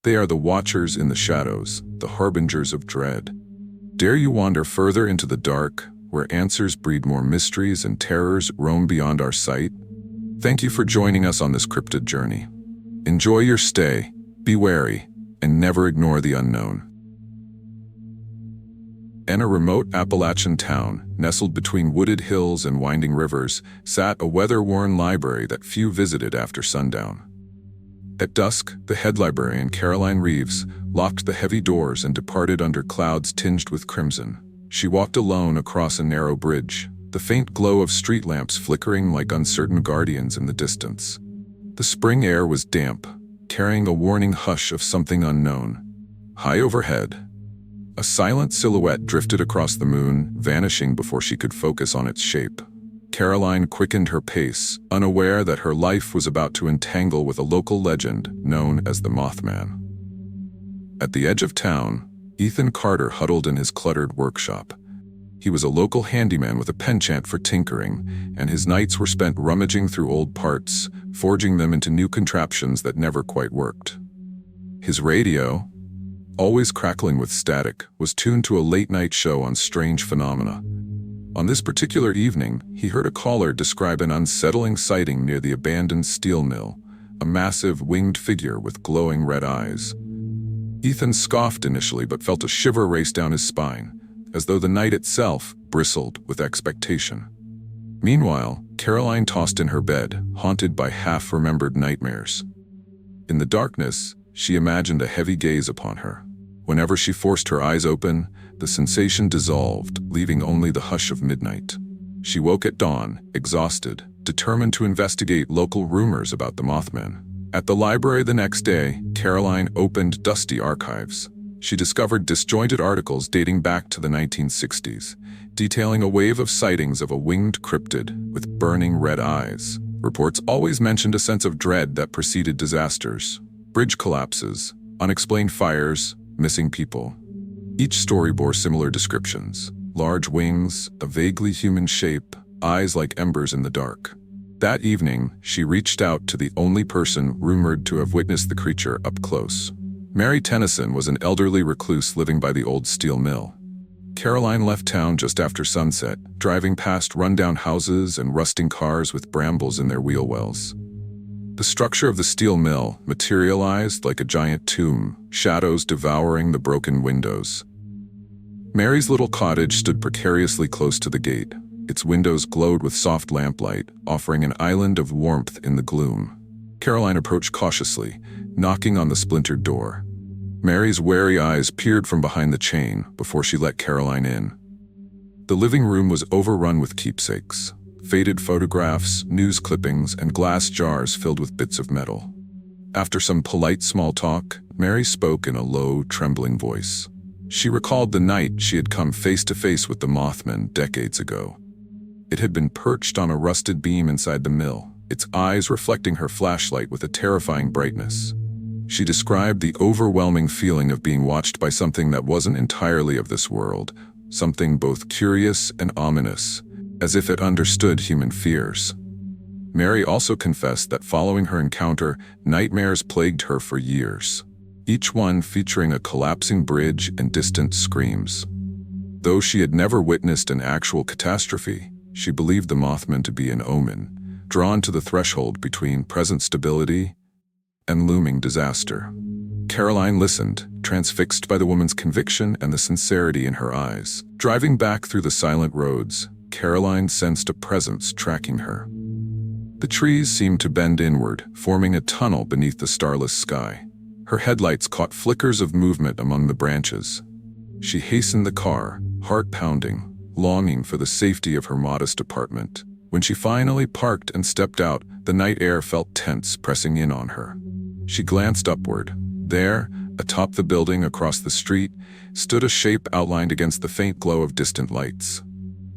They are the watchers in the shadows, the harbingers of dread. Dare you wander further into the dark, where answers breed more mysteries and terrors roam beyond our sight? Thank you for joining us on this cryptid journey. Enjoy your stay, be wary, and never ignore the unknown. In a remote Appalachian town, nestled between wooded hills and winding rivers, sat a weather-worn library that few visited after sundown. At dusk, the head librarian, Caroline Reeves, locked the heavy doors and departed under clouds tinged with crimson. She walked alone across a narrow bridge, the faint glow of street lamps flickering like uncertain guardians in the distance. The spring air was damp, carrying a warning hush of something unknown. High overhead, a silent silhouette drifted across the moon, vanishing before she could focus on its shape. Caroline quickened her pace, unaware that her life was about to entangle with a local legend known as the Mothman. At the edge of town, Ethan Carter huddled in his cluttered workshop. He was a local handyman with a penchant for tinkering, and his nights were spent rummaging through old parts, forging them into new contraptions that never quite worked. His radio, always crackling with static, was tuned to a late-night show on strange phenomena. On this particular evening, he heard a caller describe an unsettling sighting near the abandoned steel mill, a massive winged figure with glowing red eyes. Ethan scoffed initially but felt a shiver race down his spine, as though the night itself bristled with expectation. Meanwhile, Caroline tossed in her bed, haunted by half-remembered nightmares. In the darkness, she imagined a heavy gaze upon her. Whenever she forced her eyes open, the sensation dissolved, leaving only the hush of midnight. She woke at dawn, exhausted, determined to investigate local rumors about the Mothman. At the library the next day, Caroline opened dusty archives. She discovered disjointed articles dating back to the 1960s, detailing a wave of sightings of a winged cryptid with burning red eyes. Reports always mentioned a sense of dread that preceded disasters: bridge collapses, unexplained fires, missing people. Each story bore similar descriptions: large wings, a vaguely human shape, eyes like embers in the dark. That evening, she reached out to the only person rumored to have witnessed the creature up close. Mary Tennyson was an elderly recluse living by the old steel mill. Caroline left town just after sunset, driving past rundown houses and rusting cars with brambles in their wheel wells. The structure of the steel mill materialized like a giant tomb, shadows devouring the broken windows. Mary's little cottage stood precariously close to the gate. Its windows glowed with soft lamplight, offering an island of warmth in the gloom. Caroline approached cautiously, knocking on the splintered door. Mary's wary eyes peered from behind the chain before she let Caroline in. The living room was overrun with keepsakes: faded photographs, news clippings, and glass jars filled with bits of metal. After some polite small talk, Mary spoke in a low, trembling voice. She recalled the night she had come face to face with the Mothman decades ago. It had been perched on a rusted beam inside the mill, its eyes reflecting her flashlight with a terrifying brightness. She described the overwhelming feeling of being watched by something that wasn't entirely of this world, something both curious and ominous, as if it understood human fears. Mary also confessed that following her encounter, nightmares plagued her for years, each one featuring a collapsing bridge and distant screams. Though she had never witnessed an actual catastrophe, she believed the Mothman to be an omen, drawn to the threshold between present stability and looming disaster. Caroline listened, transfixed by the woman's conviction and the sincerity in her eyes. Driving back through the silent roads, Caroline sensed a presence tracking her. The trees seemed to bend inward, forming a tunnel beneath the starless sky. Her headlights caught flickers of movement among the branches. She hastened the car, heart pounding, longing for the safety of her modest apartment. When she finally parked and stepped out, the night air felt tense, pressing in on her. She glanced upward. There, atop the building across the street, stood a shape outlined against the faint glow of distant lights.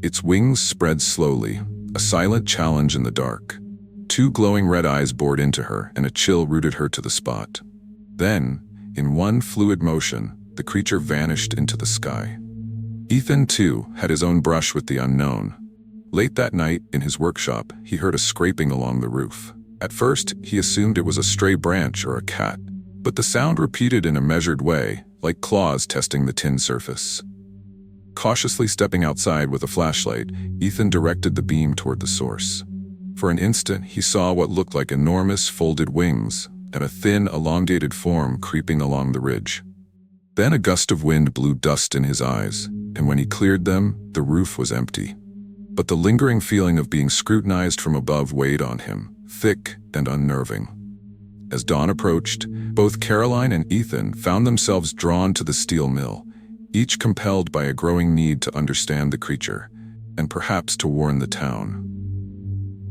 Its wings spread slowly, a silent challenge in the dark. Two glowing red eyes bored into her, and a chill rooted her to the spot. Then, in one fluid motion, the creature vanished into the sky. Ethan, too, had his own brush with the unknown. Late that night, in his workshop, he heard a scraping along the roof. At first, he assumed it was a stray branch or a cat. But the sound repeated in a measured way, like claws testing the tin surface. Cautiously stepping outside with a flashlight, Ethan directed the beam toward the source. For an instant, he saw what looked like enormous folded wings and a thin, elongated form creeping along the ridge. Then a gust of wind blew dust in his eyes, and when he cleared them, the roof was empty. But the lingering feeling of being scrutinized from above weighed on him, thick and unnerving. As dawn approached, both Caroline and Ethan found themselves drawn to the steel mill, each compelled by a growing need to understand the creature, and perhaps to warn the town.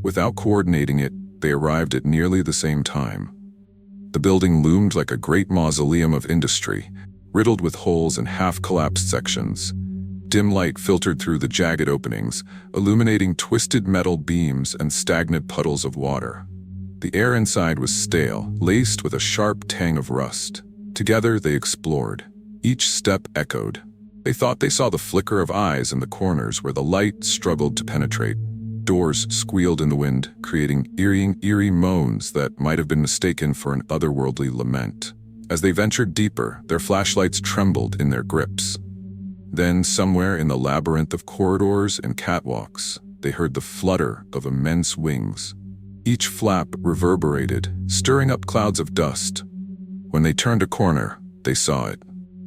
Without coordinating it, they arrived at nearly the same time. The building loomed like a great mausoleum of industry, riddled with holes and half-collapsed sections. Dim light filtered through the jagged openings, illuminating twisted metal beams and stagnant puddles of water. The air inside was stale, laced with a sharp tang of rust. Together they explored. Each step echoed. They thought they saw the flicker of eyes in the corners where the light struggled to penetrate. Doors squealed in the wind, creating eerie moans that might have been mistaken for an otherworldly lament. As they ventured deeper, their flashlights trembled in their grips. Then, somewhere in the labyrinth of corridors and catwalks, they heard the flutter of immense wings. Each flap reverberated, stirring up clouds of dust. When they turned a corner, they saw it.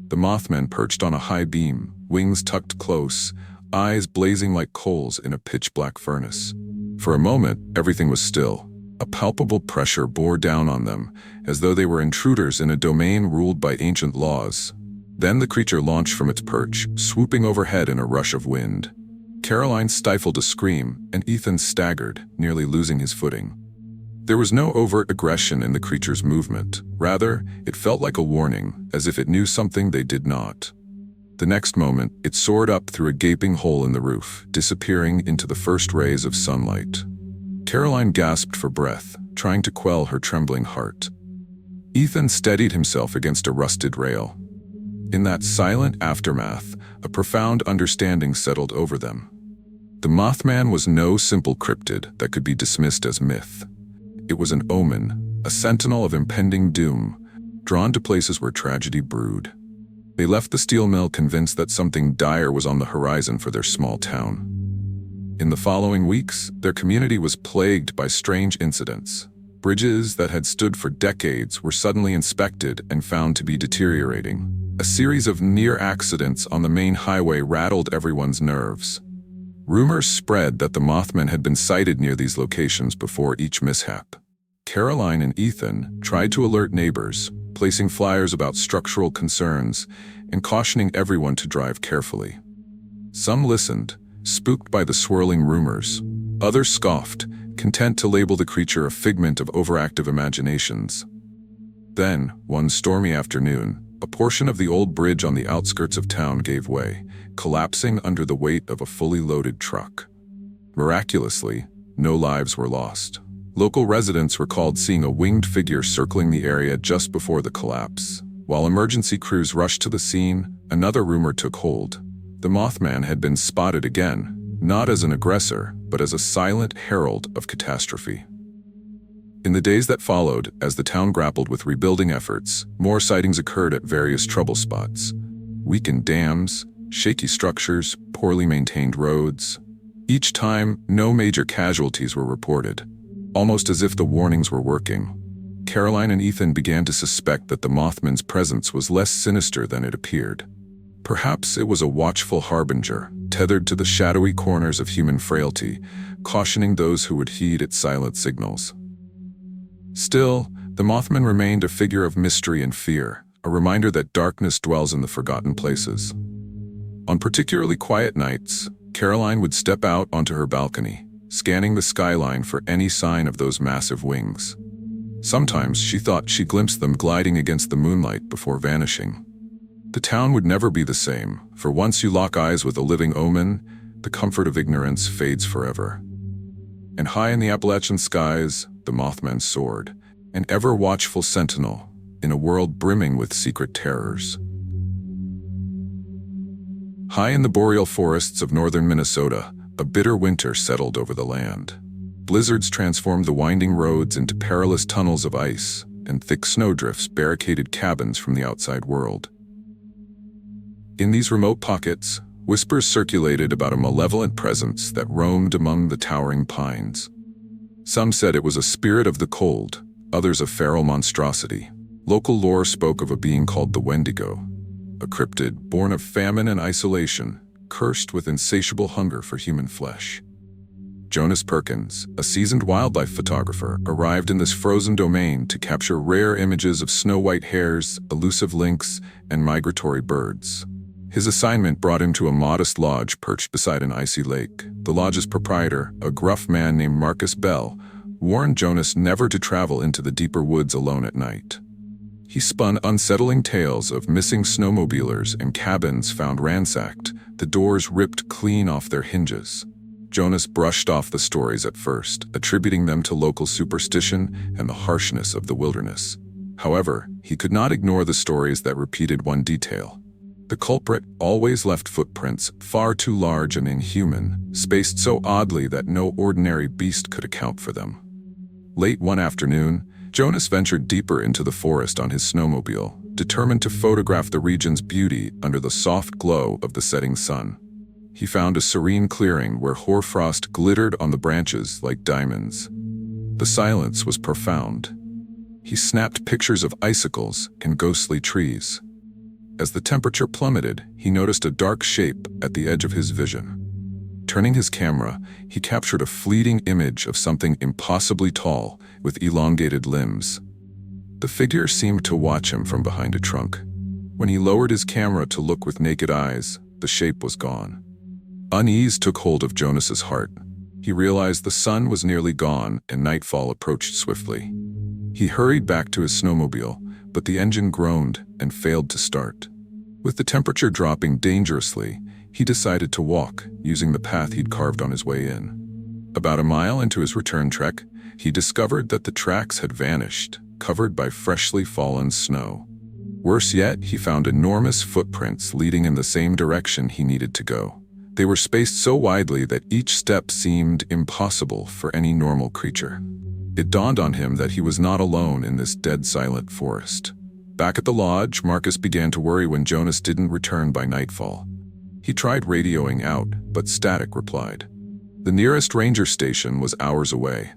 The Mothman perched on a high beam, wings tucked close, eyes blazing like coals in a pitch-black furnace. For a moment, everything was still. A palpable pressure bore down on them, as though they were intruders in a domain ruled by ancient laws. Then the creature launched from its perch, swooping overhead in a rush of wind. Caroline stifled a scream, and Ethan staggered, nearly losing his footing. There was no overt aggression in the creature's movement. Rather, it felt like a warning, as if it knew something they did not. The next moment, it soared up through a gaping hole in the roof, disappearing into the first rays of sunlight. Caroline gasped for breath, trying to quell her trembling heart. Ethan steadied himself against a rusted rail. In that silent aftermath, a profound understanding settled over them. The Mothman was no simple cryptid that could be dismissed as myth. It was an omen, a sentinel of impending doom, drawn to places where tragedy brewed. They left the steel mill convinced that something dire was on the horizon for their small town. In the following weeks, their community was plagued by strange incidents. Bridges that had stood for decades were suddenly inspected and found to be deteriorating. A series of near accidents on the main highway rattled everyone's nerves. Rumors spread that the Mothman had been sighted near these locations before each mishap. Caroline and Ethan tried to alert neighbors, placing flyers about structural concerns and cautioning everyone to drive carefully. Some listened, spooked by the swirling rumors. Others scoffed, content to label the creature a figment of overactive imaginations. Then, one stormy afternoon, a portion of the old bridge on the outskirts of town gave way, collapsing under the weight of a fully loaded truck. Miraculously, no lives were lost. Local residents recalled seeing a winged figure circling the area just before the collapse. While emergency crews rushed to the scene, another rumor took hold. The Mothman had been spotted again, not as an aggressor, but as a silent herald of catastrophe. In the days that followed, as the town grappled with rebuilding efforts, more sightings occurred at various trouble spots. Weakened dams, shaky structures, poorly maintained roads. Each time, no major casualties were reported, almost as if the warnings were working. Caroline and Ethan began to suspect that the Mothman's presence was less sinister than it appeared. Perhaps it was a watchful harbinger, tethered to the shadowy corners of human frailty, cautioning those who would heed its silent signals. Still, the Mothman remained a figure of mystery and fear, a reminder that darkness dwells in the forgotten places. On particularly quiet nights, Caroline would step out onto her balcony, scanning the skyline for any sign of those massive wings. Sometimes she thought she glimpsed them gliding against the moonlight before vanishing. The town would never be the same, for once you lock eyes with a living omen, the comfort of ignorance fades forever. And high in the Appalachian skies, the Mothman soared, an ever-watchful sentinel in a world brimming with secret terrors. High in the boreal forests of northern Minnesota, a bitter winter settled over the land. Blizzards transformed the winding roads into perilous tunnels of ice, and thick snowdrifts barricaded cabins from the outside world. In these remote pockets, whispers circulated about a malevolent presence that roamed among the towering pines. Some said it was a spirit of the cold, others a feral monstrosity. Local lore spoke of a being called the Wendigo, a cryptid born of famine and isolation, cursed with insatiable hunger for human flesh. Jonas Perkins, a seasoned wildlife photographer, arrived in this frozen domain to capture rare images of snow-white hares, elusive lynx, and migratory birds. His assignment brought him to a modest lodge perched beside an icy lake. The lodge's proprietor, a gruff man named Marcus Bell, warned Jonas never to travel into the deeper woods alone at night. He spun unsettling tales of missing snowmobilers and cabins found ransacked, the doors ripped clean off their hinges. Jonas brushed off the stories at first, attributing them to local superstition and the harshness of the wilderness. However, he could not ignore the stories that repeated one detail. The culprit always left footprints far too large and inhuman, spaced so oddly that no ordinary beast could account for them. Late one afternoon, Jonas ventured deeper into the forest on his snowmobile, determined to photograph the region's beauty under the soft glow of the setting sun. He found a serene clearing where hoarfrost glittered on the branches like diamonds. The silence was profound. He snapped pictures of icicles and ghostly trees. As the temperature plummeted, he noticed a dark shape at the edge of his vision. Turning his camera, he captured a fleeting image of something impossibly tall with elongated limbs. The figure seemed to watch him from behind a trunk. When he lowered his camera to look with naked eyes, the shape was gone. Unease took hold of Jonas's heart. He realized the sun was nearly gone and nightfall approached swiftly. He hurried back to his snowmobile, but the engine groaned and failed to start. With the temperature dropping dangerously, he decided to walk, using the path he'd carved on his way in. About a mile into his return trek, he discovered that the tracks had vanished, covered by freshly fallen snow. Worse yet, he found enormous footprints leading in the same direction he needed to go. They were spaced so widely that each step seemed impossible for any normal creature. It dawned on him that he was not alone in this dead silent forest. Back at the lodge, Marcus began to worry when Jonas didn't return by nightfall. He tried radioing out, but static replied. The nearest ranger station was hours away.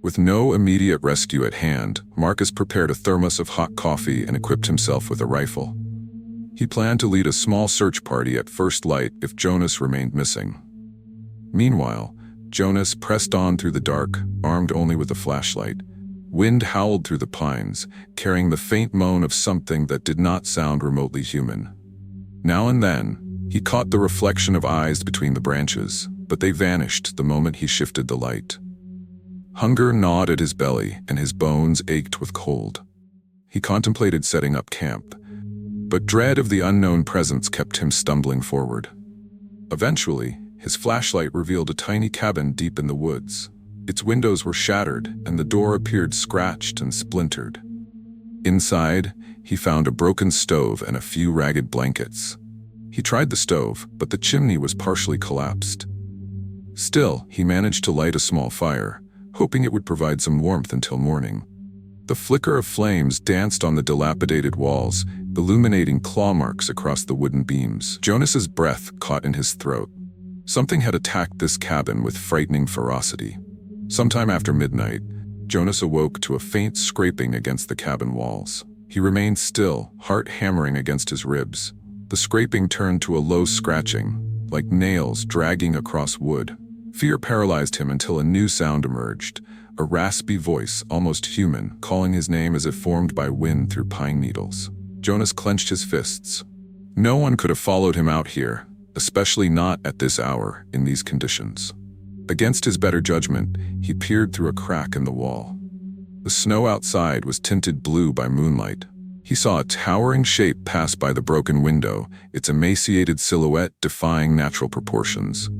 With no immediate rescue at hand, Marcus prepared a thermos of hot coffee and equipped himself with a rifle. He planned to lead a small search party at first light if Jonas remained missing. Meanwhile, Jonas pressed on through the dark, armed only with a flashlight. Wind howled through the pines, carrying the faint moan of something that did not sound remotely human. Now and then, he caught the reflection of eyes between the branches, but they vanished the moment he shifted the light. Hunger gnawed at his belly, and his bones ached with cold. He contemplated setting up camp, but dread of the unknown presence kept him stumbling forward. Eventually, his flashlight revealed a tiny cabin deep in the woods. Its windows were shattered, and the door appeared scratched and splintered. Inside, he found a broken stove and a few ragged blankets. He tried the stove, but the chimney was partially collapsed. Still, he managed to light a small fire, hoping it would provide some warmth until morning. The flicker of flames danced on the dilapidated walls, illuminating claw marks across the wooden beams. Jonas's breath caught in his throat. Something had attacked this cabin with frightening ferocity. Sometime after midnight, Jonas awoke to a faint scraping against the cabin walls. He remained still, heart hammering against his ribs. The scraping turned to a low scratching, like nails dragging across wood. Fear paralyzed him until a new sound emerged, a raspy voice, almost human, calling his name as if formed by wind through pine needles. Jonas clenched his fists. No one could have followed him out here, especially not at this hour, in these conditions. Against his better judgment, he peered through a crack in the wall. The snow outside was tinted blue by moonlight. He saw a towering shape pass by the broken window, its emaciated silhouette defying natural proportions.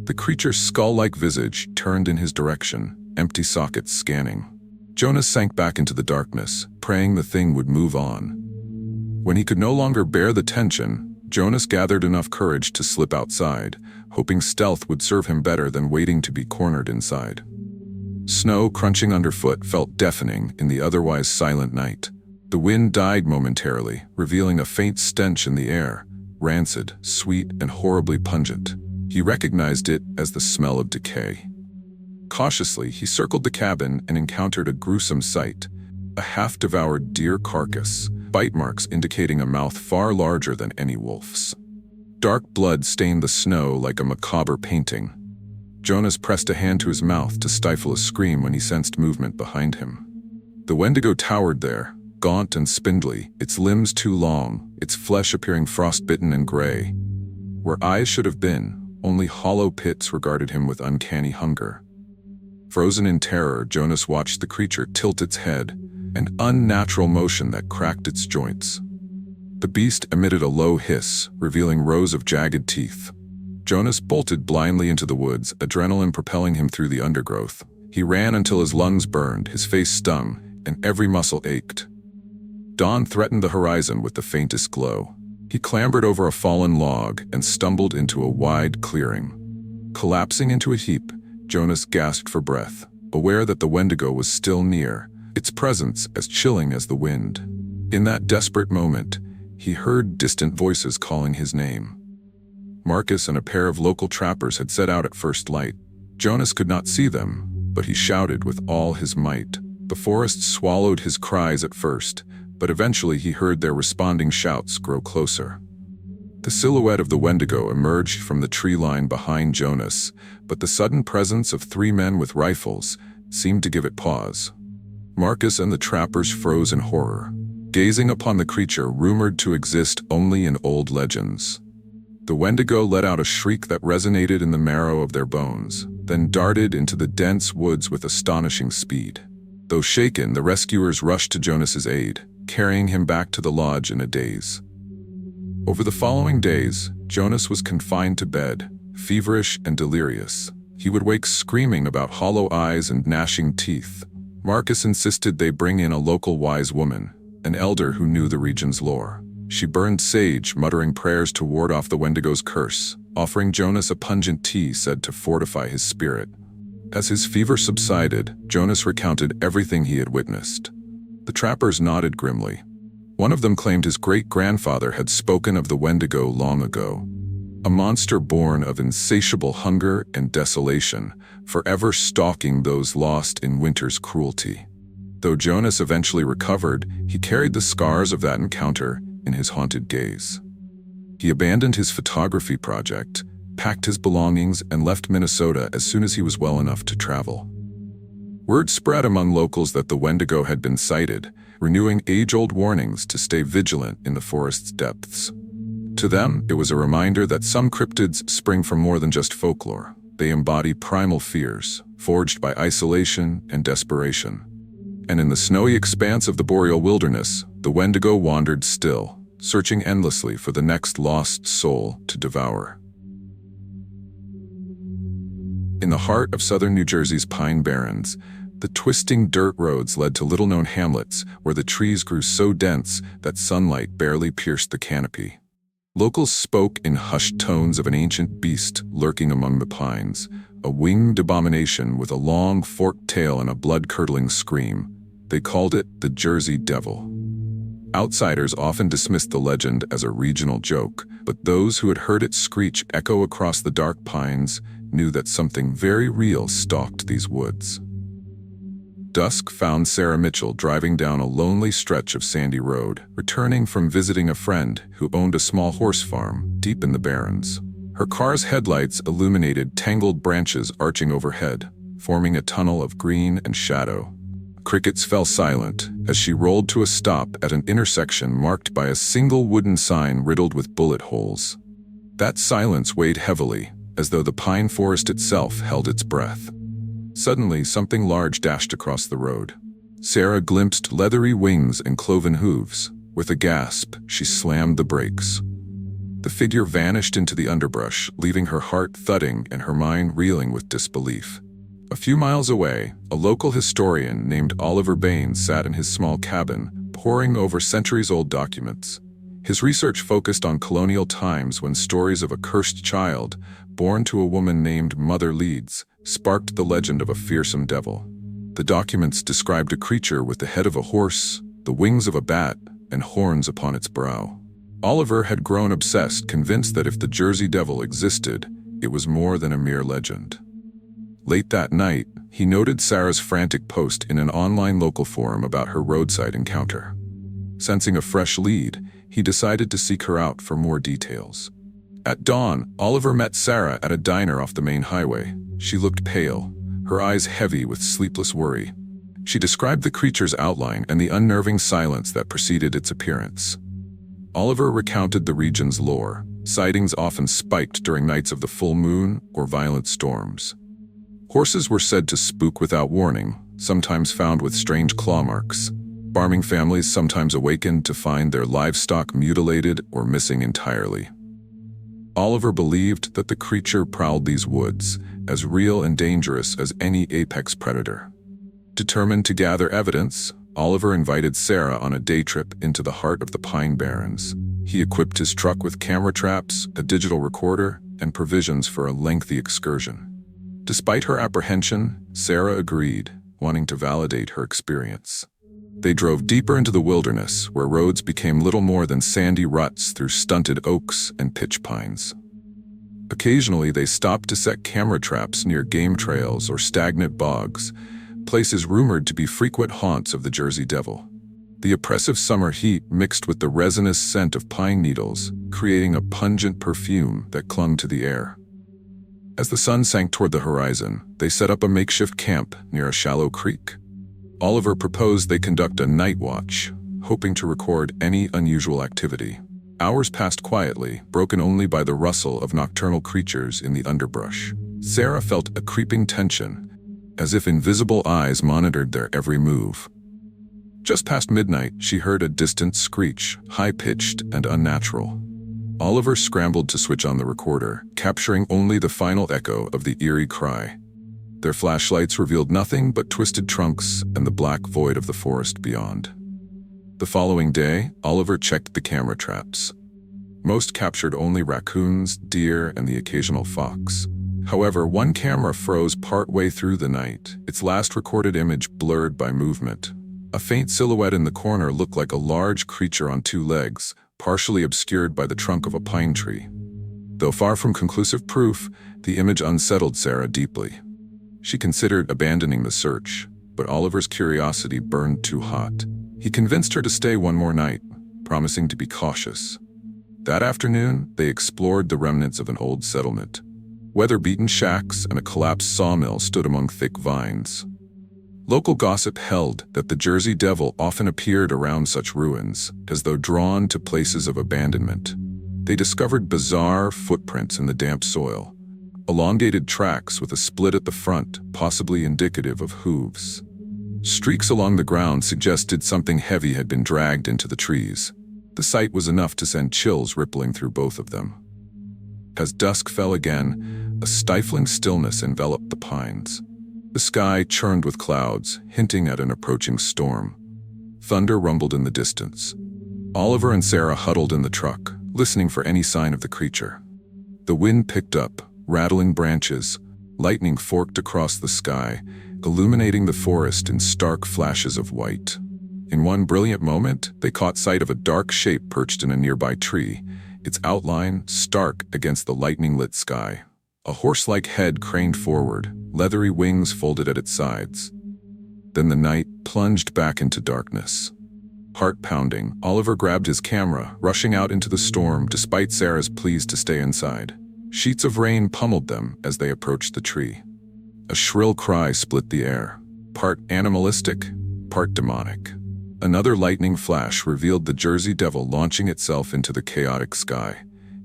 The creature's skull-like visage turned in his direction, empty sockets scanning. Jonas sank back into the darkness, praying the thing would move on. When he could no longer bear the tension, Jonas gathered enough courage to slip outside, hoping stealth would serve him better than waiting to be cornered inside. Snow crunching underfoot felt deafening in the otherwise silent night. The wind died momentarily, revealing a faint stench in the air, rancid, sweet, and horribly pungent. He recognized it as the smell of decay. Cautiously, he circled the cabin and encountered a gruesome sight: a half-devoured deer carcass, bite marks indicating a mouth far larger than any wolf's. Dark blood stained the snow like a macabre painting. Jonas pressed a hand to his mouth to stifle a scream when he sensed movement behind him. The Wendigo towered there, gaunt and spindly, its limbs too long, its flesh appearing frostbitten and gray. Where eyes should have been, only hollow pits regarded him with uncanny hunger. Frozen in terror, Jonas watched the creature tilt its head, an unnatural motion that cracked its joints. The beast emitted a low hiss, revealing rows of jagged teeth. Jonas bolted blindly into the woods, adrenaline propelling him through the undergrowth. He ran until his lungs burned, his face stung, and every muscle ached. Dawn threatened the horizon with the faintest glow. He clambered over a fallen log and stumbled into a wide clearing. Collapsing into a heap, Jonas gasped for breath, aware that the Wendigo was still near, its presence as chilling as the wind. In that desperate moment, he heard distant voices calling his name. Marcus and a pair of local trappers had set out at first light. Jonas could not see them, but he shouted with all his might. The forest swallowed his cries at first, but eventually he heard their responding shouts grow closer. The silhouette of the Wendigo emerged from the tree line behind Jonas, but the sudden presence of 3 men with rifles seemed to give it pause. Marcus and the trappers froze in horror, gazing upon the creature rumored to exist only in old legends. The Wendigo let out a shriek that resonated in the marrow of their bones, then darted into the dense woods with astonishing speed. Though shaken, the rescuers rushed to Jonas's aid, carrying him back to the lodge in a daze. Over the following days, Jonas was confined to bed, feverish and delirious. He would wake screaming about hollow eyes and gnashing teeth. Marcus insisted they bring in a local wise woman, an elder who knew the region's lore. She burned sage, muttering prayers to ward off the Wendigo's curse, offering Jonas a pungent tea said to fortify his spirit. As his fever subsided, Jonas recounted everything he had witnessed. The trappers nodded grimly. One of them claimed his great-grandfather had spoken of the Wendigo long ago, a monster born of insatiable hunger and desolation, forever stalking those lost in winter's cruelty. Though Jonas eventually recovered, he carried the scars of that encounter in his haunted gaze. He abandoned his photography project, packed his belongings, and left Minnesota as soon as he was well enough to travel. Word spread among locals that the Wendigo had been sighted, renewing age-old warnings to stay vigilant in the forest's depths. To them, it was a reminder that some cryptids spring from more than just folklore. They embody primal fears, forged by isolation and desperation. And in the snowy expanse of the boreal wilderness, the Wendigo wandered still, searching endlessly for the next lost soul to devour. In the heart of southern New Jersey's Pine Barrens, the twisting dirt roads led to little-known hamlets where the trees grew so dense that sunlight barely pierced the canopy. Locals spoke in hushed tones of an ancient beast lurking among the pines, a winged abomination with a long forked tail and a blood-curdling scream. They called it the Jersey Devil. Outsiders often dismissed the legend as a regional joke, but those who had heard its screech echo across the dark pines knew that something very real stalked these woods. Dusk found Sarah Mitchell driving down a lonely stretch of sandy road, returning from visiting a friend who owned a small horse farm deep in the barrens. Her car's headlights illuminated tangled branches arching overhead, forming a tunnel of green and shadow. Crickets fell silent as she rolled to a stop at an intersection marked by a single wooden sign riddled with bullet holes. That silence weighed heavily, as though the pine forest itself held its breath. Suddenly, something large dashed across the road. Sarah glimpsed leathery wings and cloven hooves. With a gasp, she slammed the brakes. The figure vanished into the underbrush, leaving her heart thudding and her mind reeling with disbelief. A few miles away, a local historian named Oliver Baines sat in his small cabin, poring over centuries-old documents. His research focused on colonial times when stories of a cursed child, born to a woman named Mother Leeds, sparked the legend of a fearsome devil. The documents described a creature with the head of a horse, the wings of a bat, and horns upon its brow. Oliver had grown obsessed, convinced that if the Jersey Devil existed, it was more than a mere legend. Late that night, he noted Sarah's frantic post in an online local forum about her roadside encounter. Sensing a fresh lead, he decided to seek her out for more details. At dawn, Oliver met Sarah at a diner off the main highway. She looked pale, her eyes heavy with sleepless worry. She described the creature's outline and the unnerving silence that preceded its appearance. Oliver recounted the region's lore. Sightings often spiked during nights of the full moon or violent storms. Horses were said to spook without warning, sometimes found with strange claw marks. Farming families sometimes awakened to find their livestock mutilated or missing entirely. Oliver believed that the creature prowled these woods, as real and dangerous as any apex predator. Determined to gather evidence, Oliver invited Sarah on a day trip into the heart of the Pine Barrens. He equipped his truck with camera traps, a digital recorder, and provisions for a lengthy excursion. Despite her apprehension, Sarah agreed, wanting to validate her experience. They drove deeper into the wilderness, where roads became little more than sandy ruts through stunted oaks and pitch pines. Occasionally, they stopped to set camera traps near game trails or stagnant bogs, places rumored to be frequent haunts of the Jersey Devil. The oppressive summer heat mixed with the resinous scent of pine needles, creating a pungent perfume that clung to the air. As the sun sank toward the horizon, they set up a makeshift camp near a shallow creek. Oliver proposed they conduct a night watch, hoping to record any unusual activity. Hours passed quietly, broken only by the rustle of nocturnal creatures in the underbrush. Sarah felt a creeping tension, as if invisible eyes monitored their every move. Just past midnight, she heard a distant screech, high-pitched and unnatural. Oliver scrambled to switch on the recorder, capturing only the final echo of the eerie cry. Their flashlights revealed nothing but twisted trunks and the black void of the forest beyond. The following day, Oliver checked the camera traps. Most captured only raccoons, deer, and the occasional fox. However, one camera froze partway through the night, its last recorded image blurred by movement. A faint silhouette in the corner looked like a large creature on two legs, partially obscured by the trunk of a pine tree. Though far from conclusive proof, the image unsettled Sarah deeply. She considered abandoning the search, but Oliver's curiosity burned too hot. He convinced her to stay one more night, promising to be cautious. That afternoon, they explored the remnants of an old settlement. Weather-beaten shacks and a collapsed sawmill stood among thick vines. Local gossip held that the Jersey Devil often appeared around such ruins, as though drawn to places of abandonment. They discovered bizarre footprints in the damp soil, elongated tracks with a split at the front, possibly indicative of hooves. Streaks along the ground suggested something heavy had been dragged into the trees. The sight was enough to send chills rippling through both of them. As dusk fell again, a stifling stillness enveloped the pines. The sky churned with clouds, hinting at an approaching storm. Thunder rumbled in the distance. Oliver and Sarah huddled in the truck, listening for any sign of the creature. The wind picked up, rattling branches. Lightning forked across the sky, illuminating the forest in stark flashes of white. In one brilliant moment, they caught sight of a dark shape perched in a nearby tree, its outline stark against the lightning-lit sky. A horse-like head craned forward, leathery wings folded at its sides. Then the night plunged back into darkness. Heart pounding, Oliver grabbed his camera, rushing out into the storm despite Sarah's pleas to stay inside. Sheets of rain pummeled them as they approached the tree. A shrill cry split the air, part animalistic, part demonic. Another lightning flash revealed the Jersey Devil launching itself into the chaotic sky.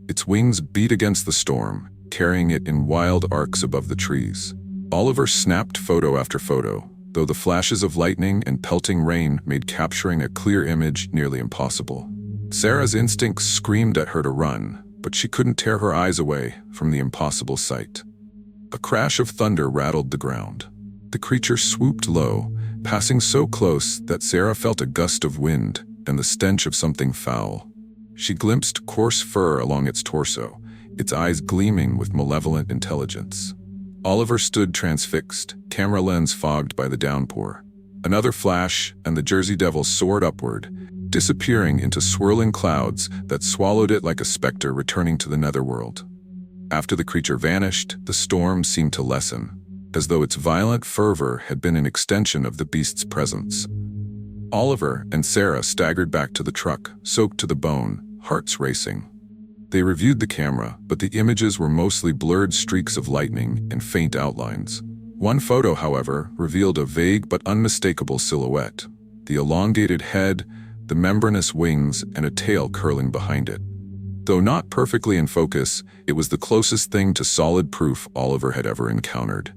Its wings beat against the storm, carrying it in wild arcs above the trees. Oliver snapped photo after photo, though the flashes of lightning and pelting rain made capturing a clear image nearly impossible. Sarah's instincts screamed at her to run, but she couldn't tear her eyes away from the impossible sight. A crash of thunder rattled the ground. The creature swooped low, passing so close that Sarah felt a gust of wind and the stench of something foul. She glimpsed coarse fur along its torso, its eyes gleaming with malevolent intelligence. Oliver stood transfixed, camera lens fogged by the downpour. Another flash, and the Jersey Devil soared upward, disappearing into swirling clouds that swallowed it like a specter returning to the netherworld. After the creature vanished, the storm seemed to lessen, as though its violent fervor had been an extension of the beast's presence. Oliver and Sarah staggered back to the truck, soaked to the bone, hearts racing. They reviewed the camera, but the images were mostly blurred streaks of lightning and faint outlines. One photo, however, revealed a vague but unmistakable silhouette: the elongated head, the membranous wings, and a tail curling behind it. Though not perfectly in focus, it was the closest thing to solid proof Oliver had ever encountered.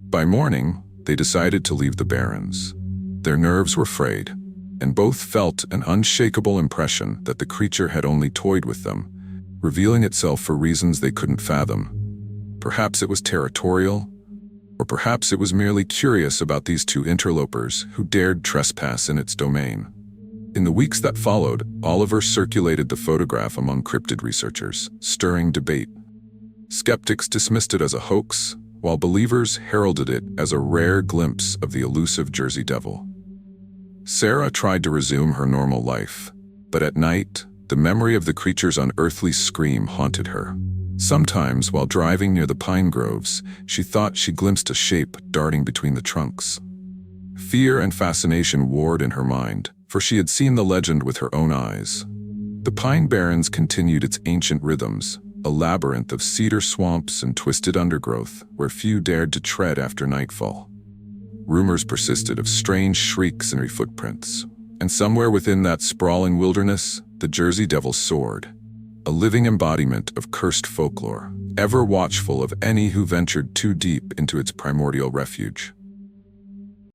By morning, they decided to leave the Barrens. Their nerves were frayed, and both felt an unshakable impression that the creature had only toyed with them, revealing itself for reasons they couldn't fathom. Perhaps it was territorial, or perhaps it was merely curious about these two interlopers who dared trespass in its domain. In the weeks that followed, Oliver circulated the photograph among cryptid researchers, stirring debate. Skeptics dismissed it as a hoax, while believers heralded it as a rare glimpse of the elusive Jersey Devil. Sarah tried to resume her normal life, but at night, the memory of the creature's unearthly scream haunted her. Sometimes, while driving near the pine groves, she thought she glimpsed a shape darting between the trunks. Fear and fascination warred in her mind, for she had seen the legend with her own eyes. The Pine Barrens continued its ancient rhythms, a labyrinth of cedar swamps and twisted undergrowth where few dared to tread after nightfall. Rumors persisted of strange shrieks and footprints, and somewhere within that sprawling wilderness, the Jersey Devil soared, a living embodiment of cursed folklore, ever watchful of any who ventured too deep into its primordial refuge.